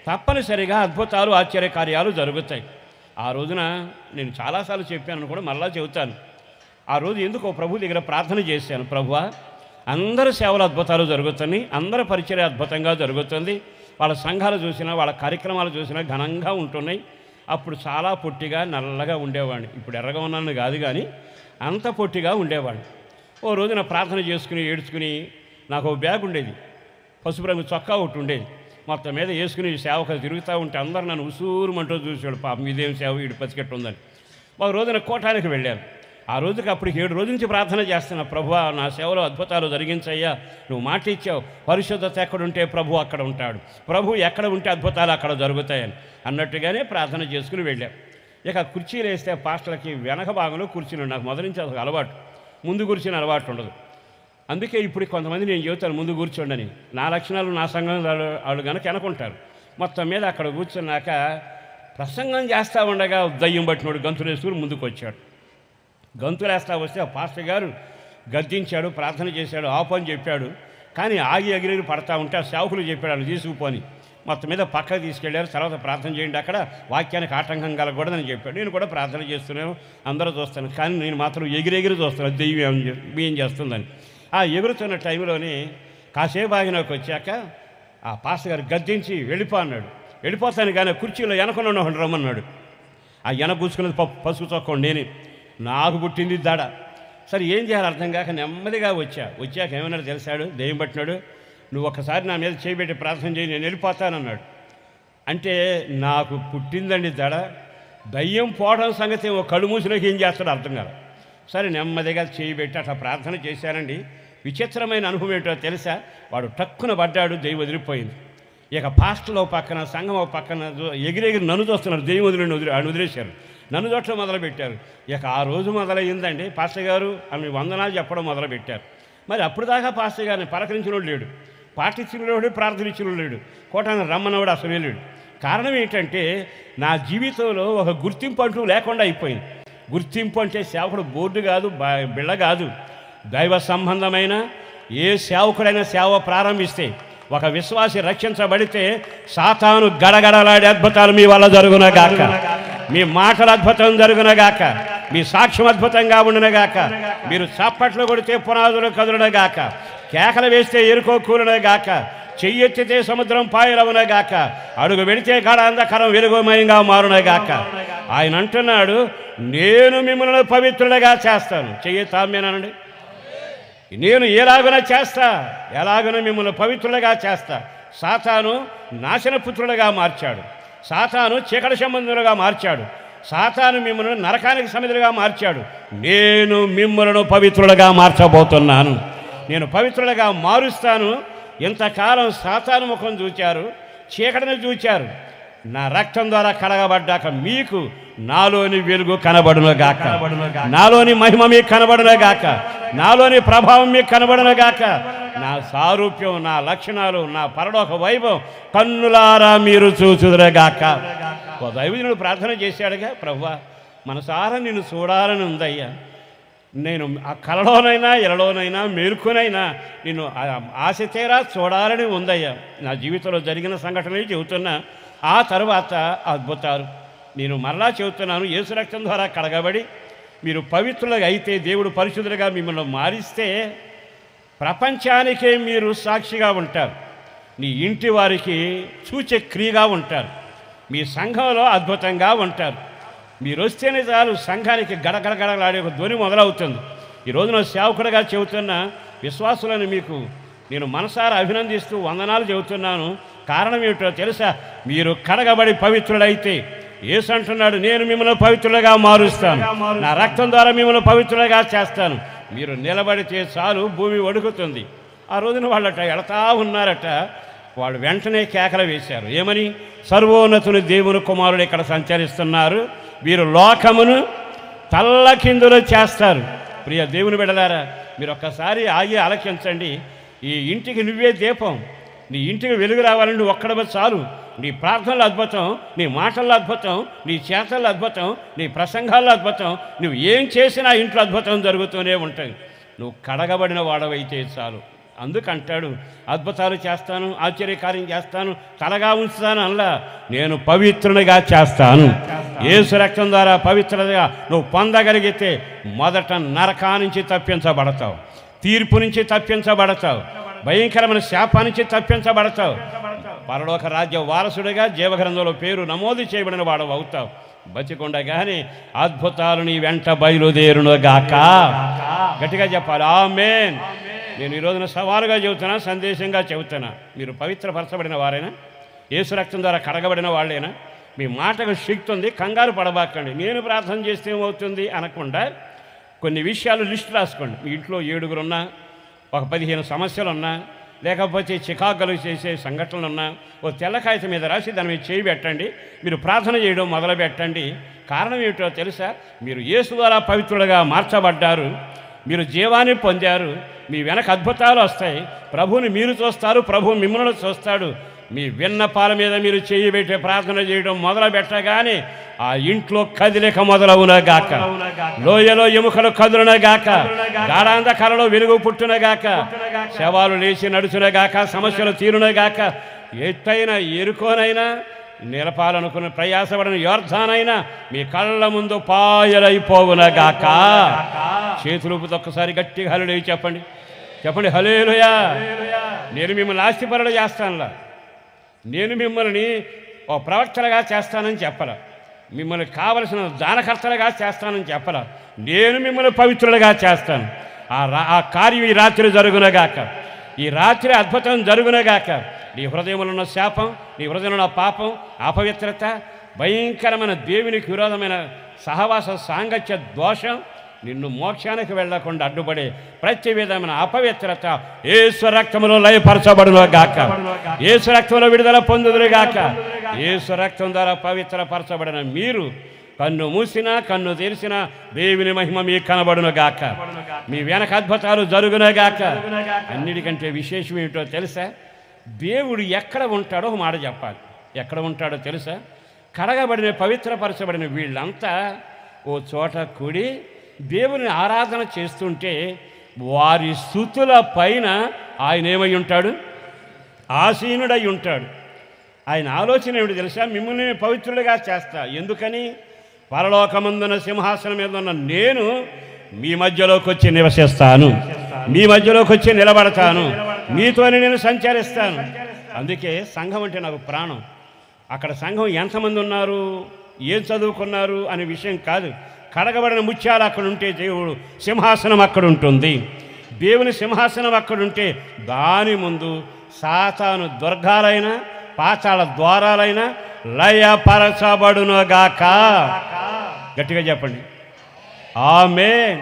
తప్పనిసరిగా అద్భుతాలు ఆశ్చర్యకార్యాలు జరుగుతాయి. ఆ రోజున నేను చాలాసార్లు చెప్పాను కూడా మళ్ళా చెబుతాను. ఆ రోజు ఎందుకో ప్రభు దగ్గర ప్రార్థన చేశాను. ప్రభువా, అందరి సేవలు అద్భుతాలు జరుగుతున్నాయి, అందరి పరిచర్య అద్భుతంగా జరుగుతుంది, వాళ్ళ సంఘాలు చూసినా వాళ్ళ కార్యక్రమాలు చూసినా ఘనంగా ఉంటున్నాయి. అప్పుడు చాలా పొట్టిగా నల్లగా ఉండేవాడిని. ఇప్పుడు ఎర్రగా ఉన్నాను కాదు, కానీ అంత పొట్టిగా ఉండేవాడిని. ఓ రోజున ప్రార్థన చేసుకుని ఏడ్చుకుని నాకు బ్యాగ్ ఉండేది, పసుపు రంగు చొక్కా ఒకటి ఉండేది, మొత్తం మీద వేసుకుని సేవకు తిరుగుతూ ఉంటే అందరూ నన్ను ఉసూరుమంటూ చూసాడు. పాపం ఇదేం సేవ, వీడి పసికెట్టు ఉందని. ఒక రోజున కోటానికి వెళ్ళాను. ఆ రోజుకి అప్పటికి 7 రోజుల నుంచి ప్రార్థన చేస్తున్నా. ప్రభువా, నా సేవలో అద్భుతాలు జరిగించయ్యా, నువ్వు మాట ఇచ్చావు, పరిశుద్ధత ఎక్కడుంటే ప్రభు అక్కడ ఉంటాడు, ప్రభు ఎక్కడ ఉంటే అద్భుతాలు అక్కడ జరుగుతాయని అన్నట్టుగానే ప్రార్థన చేసుకుని వెళ్ళాం. ఇక కుర్చీలు వేస్తే పాస్టర్లకి వెనక భాగంలో కూర్చుని, నాకు మొదటి నుంచి అసలు అలవాటు, ముందు కూర్చుని అలవాటు ఉండదు. అందుకే ఇప్పుడు కొంతమంది నేను చెబుతాను ముందు కూర్చోండి, నా లక్షణాలు నా సంఘం వాళ్ళు కనుక వెనకుంటారు. మొత్తం మీద అక్కడ కూర్చున్నాక ప్రసంగం చేస్తూ ఉండగా దయ్యం పట్టినోడు గంతులేసుకుని ముందుకు వచ్చాడు. గంతులేస్తా వస్తే ఆ పాస్టర్ గారు గద్దించాడు, ప్రార్థన చేశాడు, ఆపు అని చెప్పాడు. కానీ ఆగి ఎగిరి పడతా ఉంటే ఆ సేవకులు చెప్పాడు వాళ్ళు తీసుకుపోని. మొత్తం మీద పక్కకు తీసుకెళ్ళారు. తర్వాత ప్రార్థన చేయండి, అక్కడ వాక్యానికి ఆటంకం కలగకూడదని చెప్పాడు. నేను కూడా ప్రార్థన చేస్తున్నాను, అందరూ చూస్తాను, కానీ నేను మాత్రం ఎగిరెగిరి చూస్తాను దెయ్యం ఏం చేస్తుందని. ఆ ఎగురుతున్న టైంలోనే కాసేపు ఆగినాకు వచ్చాక ఆ పాస్టర్ గారు గద్దించి వెళ్ళిపో అన్నాడు. వెళ్ళిపోతాను కానీ కుర్చీలో వెనకనున్న రమ్మన్నాడు. ఆ వెనక కూర్చుకున్నది పసుపు చొక్కండి నేనే, నాకు పుట్టింది దడ. సరే ఏం చేయాలి అర్థం కాక నెమ్మదిగా వచ్చాక ఏమన్నాడు తెలిసాడు, దెయ్యం పట్టినాడు, నువ్వు ఒక్కసారి నా మీద చేయబెట్టి ప్రార్థన చేయి, నేను వెళ్ళిపోతానన్నాడు. అంటే నాకు పుట్టిందండి దడ, దయ్యం పోవడం సంగతి ఓ కళ్ళు మూసిలోకి ఏం చేస్తాడో అర్థం కాదు. సరే నెమ్మదిగా చేయబెట్టి అట్లా ప్రార్థన చేశానండి. విచిత్రమైన అనుభవం ఏంటో తెలుసా, వాడు టక్కున పడ్డాడు, దెయ్యం వదిలిపోయింది. ఇక పాస్టర్లో పక్కన సంఘం పక్కన ఎగిరెగిరి నన్ను చూస్తున్నారు, దెయ్యం వదిలేశారు, నన్ను చూడటం మొదలుపెట్టారు. ఇక ఆ రోజు మొదలయ్యిందండి. పాస్టర్ గారు అని వందనాలు చెప్పడం మొదలుపెట్టారు. మరి అప్పుడు దాకా పాస్టర్ గారిని పలకరించినోడు లేడు, పాటించినోడు, ప్రార్థనిచ్చినోడు లేడు, కోటాన్ని రమ్మన్నవాడు అసలు లేడు. కారణం ఏంటంటే నా జీవితంలో ఒక గుర్తింపు అంటూ లేకుండా అయిపోయింది. గుర్తింపు అంటే సేవకుడు బోర్డు కాదు, బిళ్ళ కాదు. దైవ సంబంధమైన ఏ సేవకుడైనా సేవ ప్రారంభిస్తే, ఒక విశ్వాసి రక్షించబడితే సాతాను గడగడలాడే అద్భుతాలు మీ వల్ల జరుగునగాక, మీ మాటల అద్భుతం జరుగునగాక, మీ సాక్ష్యం అద్భుతంగా ఉండునగాక, మీరు చప్పట్లు కొడితే పునాదులు కదులునగాక, కేకలు వేస్తే ఎరుకో కూలునగాక, చెయ్యెత్తితే సముద్రం పాయలవునగాక, అడుగు పెడితే గడ అంధకారం వెలుగుమయంగా మారునగాక. ఆయన అంటున్నాడు, నేను మిమ్మల్ని పవిత్రులుగా చేస్తాను. చెయ్యతామేనండి, నేను ఎలాగున చేస్తా, ఎలాగున మిమ్మల్ని పవిత్రులుగా చేస్తా. సాతాను నాశనపుత్రులుగా మార్చాడు, సాతాను చీకటి సంబంధులుగా మార్చాడు, సాతాను మిమ్మల్ని నరకానికి సమిధులుగా మార్చాడు. నేను మిమ్మల్ని పవిత్రులుగా మార్చబోతున్నాను, నేను పవిత్రులుగా మారుస్తాను. ఇంతకాలం సాతాను ముఖం చూచారు, చీకటిని చూచారు, నా రక్తం ద్వారా కడగబడ్డాక మీకు నాలోని వెలుగు కనబడునుగాక, నాలోని మహిమ మీకు కనబడునుగాక, నాలోని ప్రభావం మీకు కనబడునుగాక, నా సారూప్యం, నా లక్షణాలు, నా పరలోక వైభవం కన్నులారా మీరు చూచుదురుగాక. ఓ దైవజనుడు ప్రార్థన చేశాడుగా, ప్రభువా మనసారా నిన్ను చూడాలని ఉందయ్యా, నేను ఆ కలలోనైనా ఎలలోనైనా మేలుకొనైనా నిన్ను ఆశ తీరా చూడాలని ఉందయ్యా. నా జీవితంలో జరిగిన సంఘటనలు చెబుతున్నా. ఆ తర్వాత అద్భుతాలు నేను మరలా చెబుతున్నాను. యేసు రక్తం ద్వారా కడగబడి మీరు పవిత్రులుగా అయితే, దేవుడు పరిశుద్ధులుగా మిమ్మల్ని మారిస్తే ప్రపంచానికే మీరు సాక్షిగా ఉంటారు, నీ ఇంటి వారికి సూచక క్రియగా ఉంటారు, మీ సంఘంలో అద్భుతంగా ఉంటారు. మీరు వస్తేనే చాలు సంఘానికి గడగడగడలాడే ఒక ధ్వని మొదలవుతుంది. ఈ రోజున సేవకుడిగా చెబుతున్న విశ్వాసులను మీకు నేను మనసారా అభినందిస్తూ వందనాలు చెబుతున్నాను. కారణం ఏమిటో తెలుసా, మీరు కడగబడి పవిత్రులైతే యేసు అంటున్నాడు, నేను మిమ్మల్ని పవిత్రులుగా మారుస్తాను, నా రక్తం ద్వారా మిమ్మల్ని పవిత్రులుగా చేస్తాను. మీరు నిలబడితే చాలు భూమి వణుకుతుంది. ఆ రోజున వాళ్ళట ఎడతా ఉన్నారట, వాళ్ళు వెంటనే కేకలు వేశారు. ఏమని? సర్వోన్నతుని దేవుని కుమారుడు ఇక్కడ సంచరిస్తున్నారు, వీరు లోకమును తల్లకిందులు చేస్తారు. ప్రియ దేవుని బిడ్డలారా, మీరు ఒక్కసారి ఆగి ఆలకించండి. ఈ ఇంటికి నువ్వే దీపం, నీ ఇంటికి వెలుగు రావాలంటే ఒక్కడవ చాలు. నీ ప్రార్థనలు అద్భుతం, నీ మాటల్లో అద్భుతం, నీ చేతల్లో అద్భుతం, నీ ప్రసంగాల్లో అద్భుతం, నువ్వు ఏం చేసినా ఇంట్లో అద్భుతం జరుగుతూనే ఉంటాయి. నువ్వు కడగబడిన వాడవైతే చాలు. అందుకంటాడు అద్భుతాలు చేస్తాను, ఆశ్చర్యకార్యం చేస్తాను, తలగా ఉంచుతాను అలా, నేను పవిత్రునిగా చేస్తాను. యేసు రక్తం ద్వారా పవిత్రతగా నువ్వు పొందగలిగితే మొదట నరకా నుంచి తప్పించబడతావు, తీర్పు నుంచి తప్పించబడతావు, భయంకరమైన శాపా నుంచి తప్పించబడతావు, పరలోక రాజ్య వారసుడిగా జీవగ్రంథంలో పేరు నమోదు చేయబడిన వాడు అవుతావు. బతికొండగానే అద్భుతాలు నీ వెంట బయలుదేరునుగాక. గట్టిగా చెప్పాలి ఆమేన్. నేను ఈ రోజున సవాలుగా చెబుతున్నా, సందేశంగా చెబుతున్నా. మీరు పవిత్రపరచబడిన వారైనా, యేసు రక్తం ద్వారా కడగబడిన వాళ్ళైనా, మీ మాటకు శక్తి ఉంది, కంగారు పడబాకండి. నేను ప్రార్థన చేస్తే ఏమవుతుంది అనకుండా కొన్ని విషయాలు లిస్ట్ రాసుకోండి. మీ ఇంట్లో 7 ఉన్నా, ఒక 15 సమస్యలున్నా, లేకపోతే చికాకులు చేసే సంఘటనలున్నా ఓ తెల్ల కాగితం మీద రాసి దాని మీద చేయి పెట్టండి. మీరు ప్రార్థన చేయడం మొదలు పెట్టండి. కారణం ఏమిటో తెలుసా? మీరు యేసు ద్వారా పవిత్రులుగా మార్చబడ్డారు, మీరు జీవాన్ని పొందారు, మీ వెనక అద్భుతాలు వస్తాయి. ప్రభువుని మీరు చూస్తారు, ప్రభువు మిమ్మల్ని చూస్తాడు. మీ విన్నపాల మీద మీరు చేయి పెట్టే ప్రార్థన చేయడం మొదలు పెట్టగానే ఆ ఇంట్లో కదిలిక మొదలవునగాక, లోయలో ఎముకలు కదులునగాక, గాఢాంధకారంలో వెలుగు పుట్టునగాక, శవాలు లేచి నడుచునగాక, సమస్యలు తీరునగాక, ఎత్తైన ఎరుకోనైనా నిలపాలనుకున్న ప్రయాసపడిన యోర్ధానైనా మీ కళ్ళ ముందు పాయలైపోవునగాక. చేతులుపుతో ఒక్కసారి గట్టిగా హల్లెలూయా చెప్పండి, చెప్పండి హల్లెలూయా. నేను మిమ్మల్ని ఆస్తిపరులు చేస్తానులా, నేను మిమ్మల్ని ఓ ప్రవక్తలుగా చేస్తానని చెప్పరా, మిమ్మల్ని కావలసిన దానకర్తలుగా చేస్తానని చెప్పరా, నేను మిమ్మల్ని పవిత్రులుగా చేస్తాను. ఆ కార్యం ఈ రాత్రి జరుగునగాక, ఈ రాత్రి అద్భుతం జరుగునగాక. నీ హృదయంలో ఉన్న శాపం, నీ హృదయంలో ఉన్న పాపం, అపవిత్రత, భయంకరమైన దేవునికి విరోధమైన సహవాస సాంగత్య దోషం నిన్ను మోక్షానికి వెళ్లకుండా అడ్డుపడే ప్రతి విధమైన అపవిత్రత యేసు రక్తములో లయపరచబడునుగాక, యేసు రక్తంలో విడుదల పొందుదురుగాక. యేసు రక్తం ద్వారా పవిత్రపరచబడిన మీరు కన్ను మూసినా కన్ను తెరిసినా దేవుని మహిమ మీకు కనబడునుగాక, మీ వెనక అద్భుతాలు జరుగునుగాక. అన్నిటికంటే విశేషం ఏమిటో తెలుసా? దేవుడు ఎక్కడ ఉంటాడో ఒక మాట చెప్పాలి. ఎక్కడ ఉంటాడో తెలుసా? కడగబడిన పవిత్రపరచబడిన వీళ్ళంతా ఓ చోట కూడి దేవుని ఆరాధన చేస్తుంటే వారి స్తుతుల పైన ఆయన ఏమై ఉంటాడు? ఆసీనుడై ఉంటాడు. ఆయన ఆలోచన ఏమిటి తెలుసా? మిమ్మల్ని పవిత్రులుగా చేస్తా. ఎందుకని? పరలోకమందున సింహాసనం మీద ఉన్న నేను మీ మధ్యలోకి వచ్చి నివసిస్తాను, మీ మధ్యలోకి వచ్చి నిలబడతాను, మీతోనే నేను సంచరిస్తాను. అందుకే సంఘం అంటే నాకు ప్రాణం. అక్కడ సంఘం ఎంతమంది ఉన్నారు, ఏం చదువుకున్నారు అనే విషయం కాదు. కడగబడిన ముత్యాలు అక్కడ ఉంటే దేవుడు సింహాసనం అక్కడ ఉంటుంది. దేవుని సింహాసనం అక్కడుంటే దాని ముందు సాతాను దుర్గాలైన పాతాళ ద్వారాలైన లయపరచబడునుగాక. గట్టిగా చెప్పండి ఆమేన్.